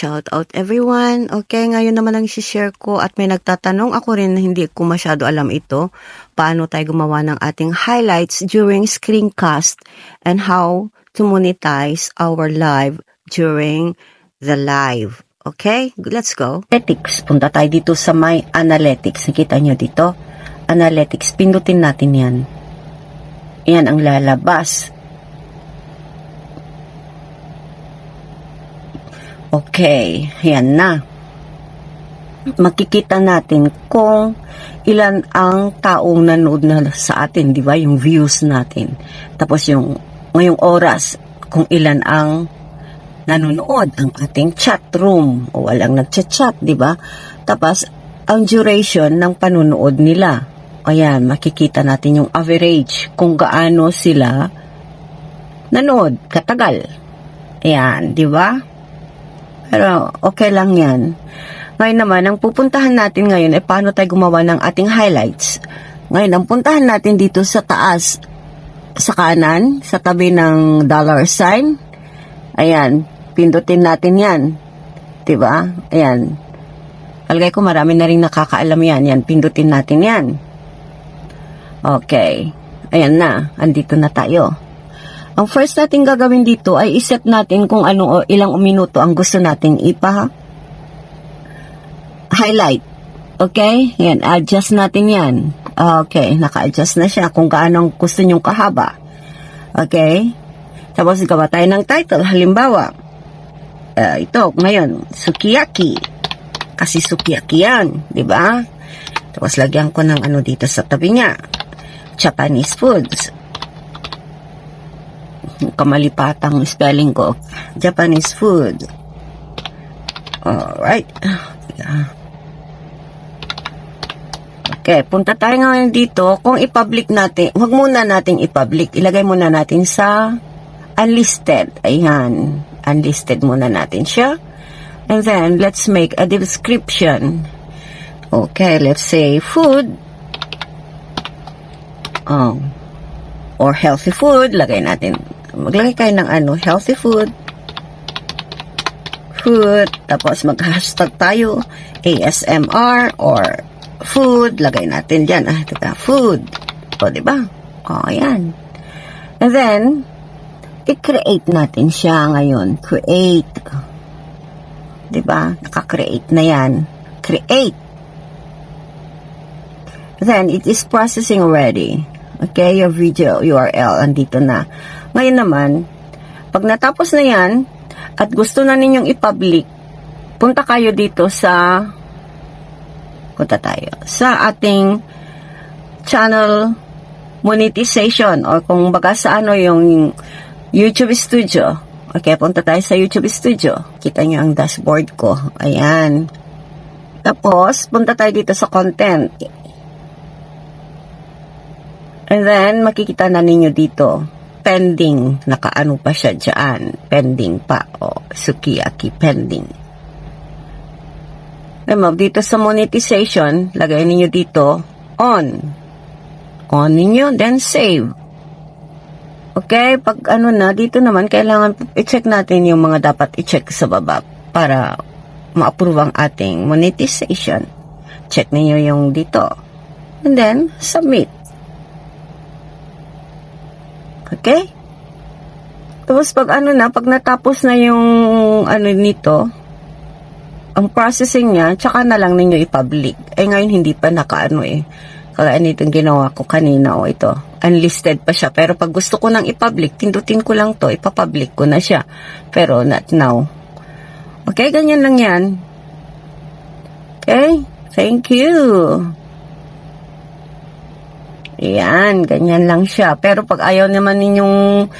shout out everyone. Okay, ngayon naman ang share ko at may nagtatanong ako rin na hindi ko masyado alam ito. Paano tayo gumawa ng ating highlights during screencast and how to monetize our live during the live. Okay, let's go. Analytics. Punta tayo dito sa my analytics. Nakita nyo dito? Analytics. Pindutin natin yan. Yan ang lalabas. Okay, yan na. Makikita natin kung ilan ang taong nanood na sa atin, di ba? Yung views natin. Tapos yung ngayong oras, kung ilan ang nanonood, ang ating chat room o walang nagchat-chat, di ba? Tapos ang duration ng panonood nila. Ayan, makikita natin yung average kung gaano sila nanood, katagal. Ayan, di ba? Pero okay lang yan. Ngayon naman, ang pupuntahan natin ngayon ay paano tayo gumawa ng ating highlights. Ngayon, ang puntahan natin dito sa taas, sa kanan, sa tabi ng dollar sign. Ayan, pindutin natin yan. Diba? Ayan. Alagay ko marami na rin nakakaalam yan. Yan, pindutin natin yan. Okay. Ayan na, andito na tayo. Ang first natin gagawin dito ay iset natin kung ano o ilang minuto ang gusto nating highlight. Okay? Yan, adjust natin yan. Okay, naka-adjust na siya kung gaano ang gusto nyong kahaba. Okay? Tapos gawa tayo ng title. Halimbawa, ito, ngayon, sukiyaki. Kasi sukiyaki yan, di ba? Tapos lagyan ko ng ano dito sa tabi niya. Japanese foods. Kamalipatang spelling ko. Japanese food. Alright. Okay, punta tayo ngayon dito. Kung i-public natin, huwag muna natin i-public. Ilagay muna natin sa unlisted. Ayan. Unlisted muna natin siya. And then, let's make a description. Okay, let's say food. Or healthy food. Lagay natin. Maglagay kayo ng healthy food. Food. Tapos mag-hashtag tayo. ASMR or food. Lagay natin dyan. Food. O, diba? O, ayan. And then, i-create natin siya ngayon. Create. Diba? Naka-create na yan. Create. Then, it is processing already. Okay, your video URL, andito na. Ngayon naman, pag natapos na yan, at gusto na ninyong i-public, punta kayo dito sa ating channel monetization, or kung baga sa yung YouTube Studio. Okay, punta tayo sa YouTube Studio. Kita nyo ang dashboard ko. Ayan. Tapos, punta tayo dito sa content. And then, makikita na ninyo dito, pending, nakaano pa siya dyan, pending pa, sukiyaki, pending. Dito sa monetization, lagay ninyo dito, on ninyo, then save. Okay, pag dito naman, kailangan i-check natin yung mga dapat i-check sa baba, para ma-approve ang ating monetization. Check ninyo yung dito. And then, submit. Okay? Tapos pag pag natapos na yung nito, ang processing niya, tsaka na lang ninyo i-public. Ngayon hindi pa Kaya nitong ginawa ko kanina, ito. Unlisted pa siya. Pero pag gusto ko nang i-public, pindutin ko lang to, ipapublic ko na siya. Pero not now. Okay, ganyan lang yan. Okay? Thank you. Yan, ganyan lang siya. Pero pag ayaw naman ninyong,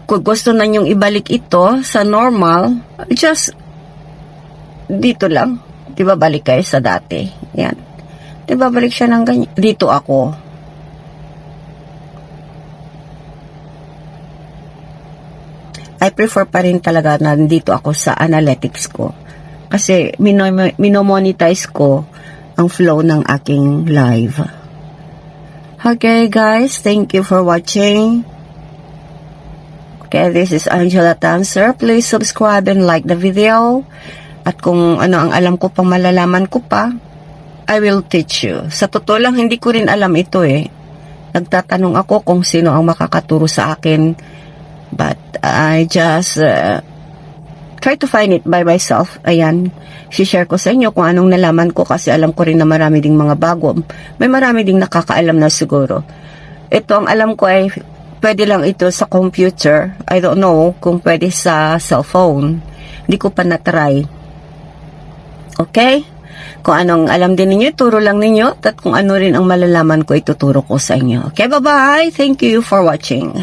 gusto na ninyong ibalik ito sa normal, just dito lang. Diba balik kayo sa dati? Yan. Diba balik siya ng ganyan? Dito ako. I prefer pa rin talaga na dito ako sa analytics ko. Kasi minomonetize ko ang flow ng aking live. Okay guys, thank you for watching. Okay, this is Angela Tanser. Please subscribe and like the video. At kung ano ang alam ko pang malalaman ko pa, I will teach you. Sa totoo lang, hindi ko rin alam ito eh. Nagtatanong ako kung sino ang makakaturo sa akin. But I just try to find it by myself. Ayan, share ko sa inyo kung anong nalaman ko kasi alam ko rin na marami ding mga bago. May marami ding nakakaalam na siguro. Ito ang alam ko ay pwede lang ito sa computer. I don't know kung pwede sa cellphone. Hindi ko pa na-try. Okay? Kung anong alam din ninyo, turo lang ninyo. At kung ano rin ang malalaman ko, ituturo ko sa inyo. Okay, bye-bye. Thank you for watching.